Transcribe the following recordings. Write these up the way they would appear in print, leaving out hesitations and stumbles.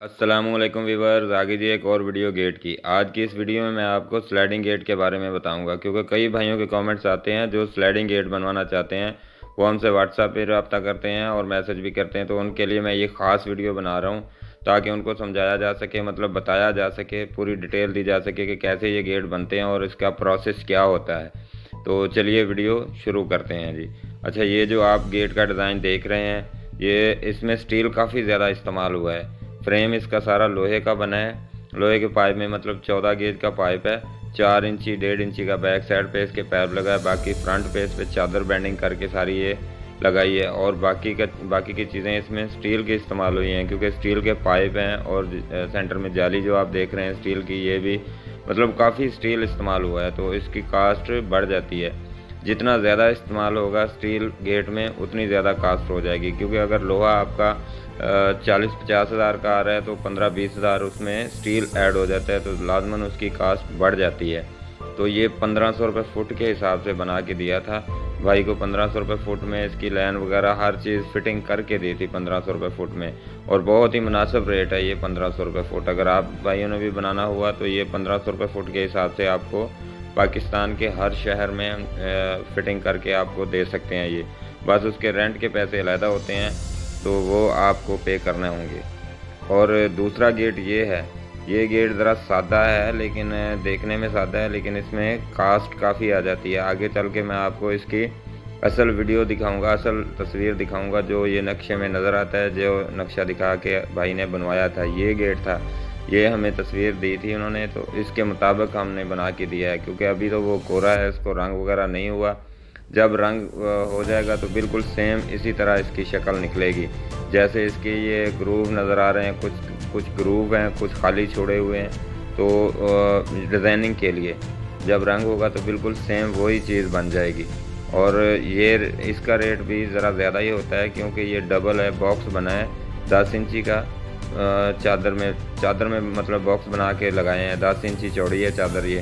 अस्सलाम वालेकुम व्यूअर्स, आगे जी एक और वीडियो गेट की। आज की इस वीडियो में मैं आपको स्लाइडिंग गेट के बारे में बताऊंगा, क्योंकि कई भाइयों के कमेंट्स आते हैं जो स्लाइडिंग गेट बनवाना चाहते हैं। वो हमसे व्हाट्सएप पे रब्ता करते हैं और मैसेज भी करते हैं, तो उनके लिए मैं ये ख़ास वीडियो बना रहा हूँ ताकि उनको समझाया जा सके, मतलब बताया जा सके, पूरी डिटेल दी जा सके कि कैसे ये गेट बनते हैं और इसका प्रोसेस क्या होता है। तो चलिए वीडियो शुरू करते हैं जी। अच्छा, ये जो आप गेट का डिज़ाइन देख रहे हैं, ये इसमें स्टील काफ़ी ज़्यादा इस्तेमाल हुआ है। फ्रेम इसका सारा लोहे का बना है। लोहे के पाइप में मतलब 14 गेज का पाइप है। 4 इंची 1.5 इंची का बैक साइड पे इसके पैर लगा है। बाकी फ्रंट पे इस पे चादर बैंडिंग करके सारी ये लगाई है। और बाकी की चीज़ें इसमें स्टील की इस्तेमाल हुई हैं, क्योंकि स्टील के पाइप हैं। और सेंटर में जाली जो आप देख रहे हैं स्टील की, ये भी मतलब काफ़ी स्टील इस्तेमाल हुआ है, तो इसकी कास्ट बढ़ जाती है। जितना ज़्यादा इस्तेमाल होगा स्टील गेट में, उतनी ज़्यादा कास्ट हो जाएगी। क्योंकि अगर लोहा आपका 40-50 हज़ार का आ रहा है तो 15-20 हज़ार उसमें स्टील ऐड हो जाता है, तो लाजमन उसकी कास्ट बढ़ जाती है। तो ये 1500 रुपये फुट के हिसाब से बना के दिया था भाई को। 1500 रुपये फुट में इसकी लाइन वगैरह हर चीज़ फिटिंग करके दी थी 1500 रुपये फुट में। और बहुत ही मुनासिब रेट है ये 1500 रुपये फुट। अगर आप भाइयों ने भी बनाना हुआ तो ये 1500 रुपये फुट के हिसाब से आपको पाकिस्तान के हर शहर में फ़िटिंग करके आपको दे सकते हैं। ये बस उसके रेंट के पैसे अलहदा होते हैं, तो वो आपको पे करने होंगे। और दूसरा गेट ये है। ये गेट ज़रा सादा है, लेकिन देखने में सादा है, लेकिन इसमें कास्ट काफ़ी आ जाती है। आगे चल के मैं आपको इसकी असल वीडियो दिखाऊंगा, असल तस्वीर दिखाऊंगा जो ये नक्शे में नज़र आता है। जो नक्शा दिखा के भाई ने बनवाया था, ये गेट था। ये हमें तस्वीर दी थी उन्होंने, तो इसके मुताबिक हमने बना के दिया है। क्योंकि अभी तो वो कोरा है, इसको रंग वगैरह नहीं हुआ। जब रंग हो जाएगा तो बिल्कुल सेम इसी तरह इसकी शक्ल निकलेगी। जैसे इसके ये ग्रूव नज़र आ रहे हैं, कुछ ग्रूव हैं, कुछ खाली छोड़े हुए हैं। तो डिज़ाइनिंग के लिए जब रंग होगा तो बिल्कुल सेम वही चीज़ बन जाएगी। और ये इसका रेट भी ज़रा ज़्यादा ही होता है, क्योंकि ये डबल है, बॉक्स बना है 10 इंची का। चादर में मतलब बॉक्स बना के लगाए हैं। 10 इंची चौड़ी है चादर ये,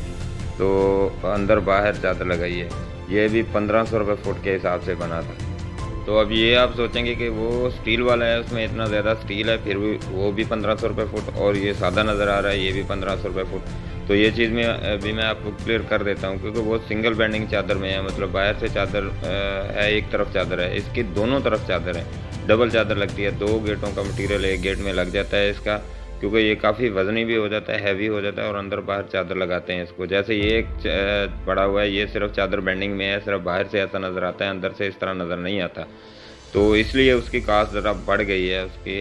तो अंदर बाहर चादर लगाई है। ये भी 1500 रुपये फुट के हिसाब से बना था। तो अब ये आप सोचेंगे कि वो स्टील वाला है, उसमें इतना ज़्यादा स्टील है, फिर भी वो भी 1500 रुपये फुट, और ये सादा नज़र आ रहा है, ये भी 1500 रुपये फुट। तो ये चीज़ में अभी मैं आपको क्लियर कर देता हूँ, क्योंकि वो सिंगल बैंडिंग चादर में है। मतलब बाहर से चादर है, एक तरफ चादर है, इसकी दोनों तरफ चादर है। डबल चादर लगती है। 2 गेटों का मटीरियल एक गेट में लग जाता है इसका, क्योंकि ये काफ़ी वज़नी भी हो जाता है, हैवी हो जाता है। और अंदर बाहर चादर लगाते हैं इसको। जैसे ये एक पड़ा हुआ है, ये सिर्फ चादर बेंडिंग में है, सिर्फ बाहर से ऐसा नज़र आता है, अंदर से इस तरह नज़र नहीं आता। तो इसलिए उसकी कास्ट ज़रा बढ़ गई है उसकी,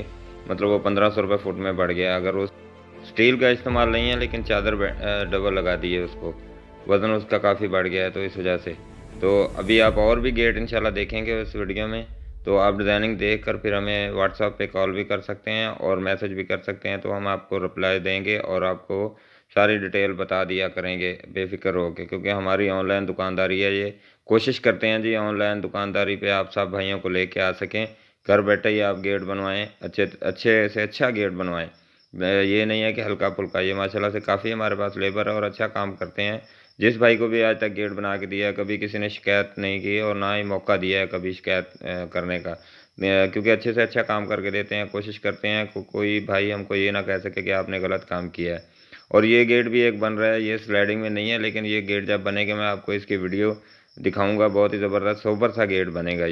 मतलब वो 1500 रुपये फुट में बढ़ गया। अगर वो स्टील का इस्तेमाल नहीं है, लेकिन चादर डबल लगा दी है उसको, वज़न उसका काफ़ी बढ़ गया है, तो इस वजह से। तो अभी आप और भी गेट इंशाल्लाह देखेंगे इस वीडियो में। तो आप डिज़ाइनिंग देख कर फिर हमें व्हाट्सएप पे कॉल भी कर सकते हैं और मैसेज भी कर सकते हैं, तो हम आपको रिप्लाई देंगे और आपको सारी डिटेल बता दिया करेंगे बेफ़िक्र होकर। क्योंकि हमारी ऑनलाइन दुकानदारी है ये। कोशिश करते हैं जी ऑनलाइन दुकानदारी पे आप सब भाइयों को लेके आ सकें। घर बैठे ही आप गेट बनवाएं, अच्छे से अच्छा गेट बनवाएं। ये नहीं है कि हल्का फुल्का। ये माशाल्लाह से काफ़ी हमारे पास लेबर है और अच्छा काम करते हैं। जिस भाई को भी आज तक गेट बना के दिया है, कभी किसी ने शिकायत नहीं की और ना ही मौका दिया है कभी शिकायत करने का। क्योंकि अच्छे से अच्छा काम करके देते हैं। कोशिश करते हैं कोई भाई हमको ये ना कह सके कि आपने गलत काम किया है। और ये गेट भी एक बन रहा है, ये स्लाइडिंग में नहीं है, लेकिन ये गेट जब बनेगा मैं आपको इसकी वीडियो दिखाऊंगा। बहुत ही ज़बरदस्त सोबर सा गेट बनेगा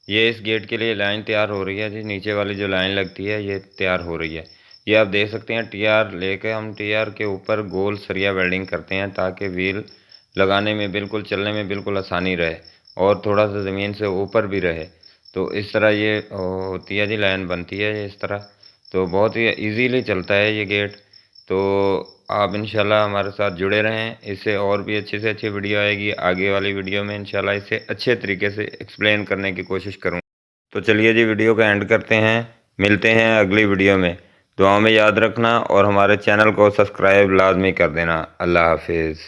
ये इस गेट के लिए लाइन तैयार हो रही है जी। नीचे वाली जो लाइन लगती है ये तैयार हो रही है। ये आप देख सकते हैं टीआर लेके हम टीआर के ऊपर गोल सरिया वेल्डिंग करते हैं, ताकि व्हील लगाने में बिल्कुल, चलने में बिल्कुल आसानी रहे और थोड़ा सा ज़मीन से ऊपर भी रहे। तो इस तरह ये होती है जी, लाइन बनती है ये इस तरह। तो बहुत ही इजीली चलता है ये गेट। तो आप इंशाल्लाह हमारे साथ जुड़े रहें। इससे और भी अच्छी से अच्छी वीडियो आएगी। आगे वाली वीडियो में इंशाल्लाह इसे अच्छे तरीके से एक्सप्लेन करने की कोशिश करूँ। तो चलिए जी वीडियो का एंड करते हैं। मिलते हैं अगली वीडियो में। दुआ में याद रखना और हमारे चैनल को सब्सक्राइब लाजमी कर देना। अल्लाह हाफिज़।